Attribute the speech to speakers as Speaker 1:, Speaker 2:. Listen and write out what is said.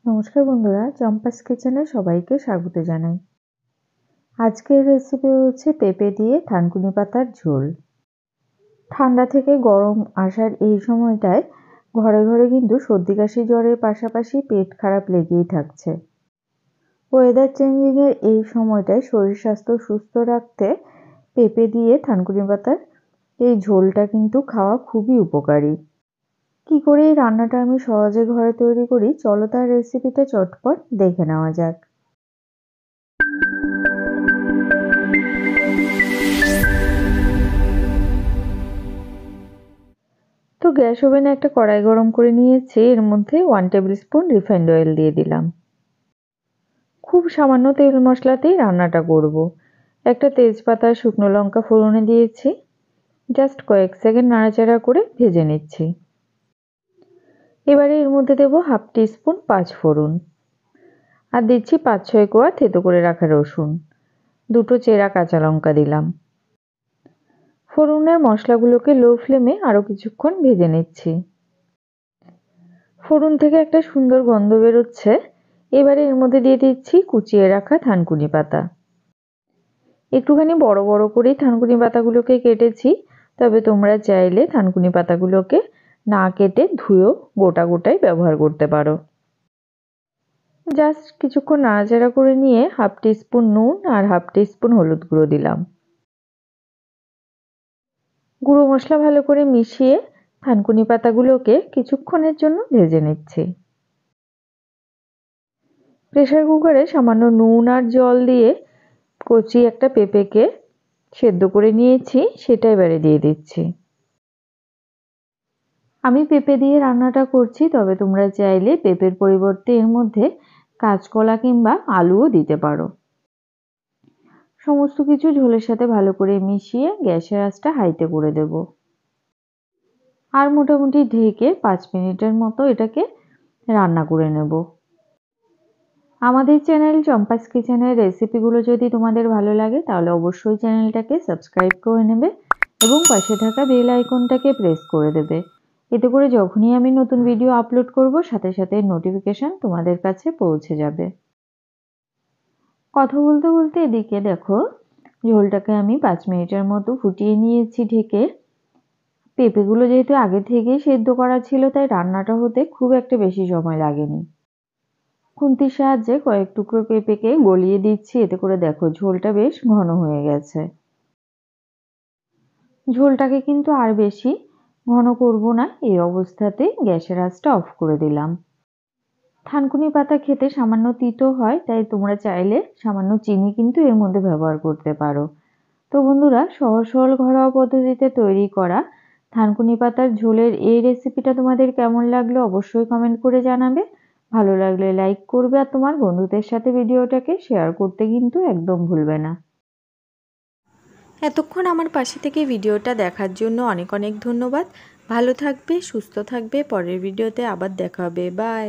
Speaker 1: নমস্কার বন্ধুরা, চম্পাস কিচেনে সবাইকে স্বাগত জানাই। আজকের রেসিপি হচ্ছে পেঁপে দিয়ে থানকুনি পাতার ঝোল। ঠান্ডা থেকে গরম আসার এই সময়টায় ঘরে ঘরে কিন্তু সর্দি কাশি জ্বরের পাশাপাশি পেট খারাপ লেগেই থাকছে। ওয়েদার চেঞ্জিংয়ের এই সময়টায় শরীর স্বাস্থ্য সুস্থ রাখতে পেঁপে দিয়ে থানকুনি পাতার এই ঝোলটা কিন্তু খাওয়া খুবই উপকারী। কি করে এই রান্নাটা আমি সহজে ঘরে তৈরি করি, চলো তার রেসিপিটা চটপট দেখে নেওয়া যাক। তো গ্যাস ওভেনে একটা কড়াই গরম করে নিয়েছি, এর মধ্যে 1 টেবিল স্পুন রিফাইন্ড অয়েল দিয়ে দিলাম। খুব সামান্য তেল মশলাতেই রান্নাটা করব। একটা তেজপাতা, শুকনো লঙ্কা ফোড়নে দিয়েছি। জাস্ট কয়েক সেকেন্ড নাড়াচাড়া করে ভেজে নিচ্ছি। এবারে এর মধ্যে দেব হাফ টিস্পুন পাঁচফোড়ন, আর দিচ্ছি 5-6 কোয়া থেতো করে রাখা রসুন, দুটো চেরা কাঁচা লঙ্কা দিলাম। ফোড়নের মশলাগুলোকে লো ফ্লেমে আরও কিছুক্ষণ ভেজে নিচ্ছি। ফোড়ন থেকে একটা সুন্দর গন্ধ বেরোচ্ছে। এবারে এর মধ্যে দিয়ে দিচ্ছি কুচিয়ে রাখা থানকুনি পাতা। একটুখানি বড় বড় করেই থানকুনি পাতাগুলোকে কেটেছি, তবে তোমরা চাইলে থানকুনি পাতাগুলোকে না কেটে ধুয়েও গোটা গোটাই ব্যবহার করতে পারো। জাস্ট কিছুক্ষণ নাড়াচাড়া করে নিয়ে হাফ টিস্পুন নুন আর হাফ টিস্পুন হলুদ গুঁড়ো দিলাম। গুঁড়ো মশলা ভালো করে মিশিয়ে থানকুনি পাতাগুলোকে কিছুক্ষণের জন্য ভেজে নিচ্ছি। প্রেসার কুকারে সামান্য নুন আর জল দিয়ে কচি একটা পেঁপেকে সেদ্ধ করে নিয়েছি, সেটা এবারে দিয়ে দিচ্ছি। আমি পেঁপে দিয়ে রান্নাটা করছি, তবে তোমরা চাইলে পেঁপের পরিবর্তে এর মধ্যে কাঁচকলা কিংবা আলুও দিতে পারো। সমস্ত কিছু ঝোলের সাথে ভালো করে মিশিয়ে গ্যাসের আঁচটা হাইতে করে দেব। আর মোটামুটি ঢেকে 5 মিনিটের মতো এটাকে রান্না করে নেব। আমাদের চ্যানেল চম্পাস কিচেনের রেসিপিগুলো যদি তোমাদের ভালো লাগে তাহলে অবশ্যই চ্যানেলটাকে সাবস্ক্রাইব করে নেবে এবং পাশে থাকা বেল আইকনটাকে প্রেস করে দেবে। এতে করে যখনই আমি নতুন ভিডিও আপলোড করব সাথে সাথে নোটিফিকেশন তোমাদের কাছে পৌঁছে যাবে। কথা বলতে বলতে এদিকে দেখো, ঝোলটাকে আমি 5 মিনিটের মতো ফুটিয়ে নিয়েছি ঢেকে। পেঁপেগুলো যেহেতু আগে থেকেই সেদ্ধ করা ছিল, তাই রান্নাটা হতে খুব একটা বেশি সময় লাগেনি। খুন্তির সাহায্যে কয়েক টুকরো পেঁপেকে গলিয়ে দিচ্ছি, এতে করে দেখো ঝোলটা বেশ ঘন হয়ে গেছে। ঝোলটাকে কিন্তু আর বেশি ঘন করব না, এই অবস্থাতে গ্যাসের আঁচটা অফ করে দিলাম। থানকুনি পাতা খেতে সামান্য তিতো হয়, তাই তোমরা চাইলে সামান্য চিনি কিন্তু এর মধ্যে ব্যবহার করতে পারো। তো বন্ধুরা, সহজ সরল ঘরোয়া পদ্ধতিতে তৈরি করা থানকুনি পাতার ঝোলের এই রেসিপিটা তোমাদের কেমন লাগলো অবশ্যই কমেন্ট করে জানাবে। ভালো লাগলে লাইক করবে আর তোমার বন্ধুদের সাথে ভিডিওটাকে শেয়ার করতে কিন্তু একদম ভুলবে না।
Speaker 2: এতক্ষণ আমার পাশে থেকে ভিডিওটা দেখার জন্য অনেক অনেক ধন্যবাদ। ভালো থাকবে, সুস্থ থাকবে। পরের ভিডিওতে আবার দেখা হবে। বাই।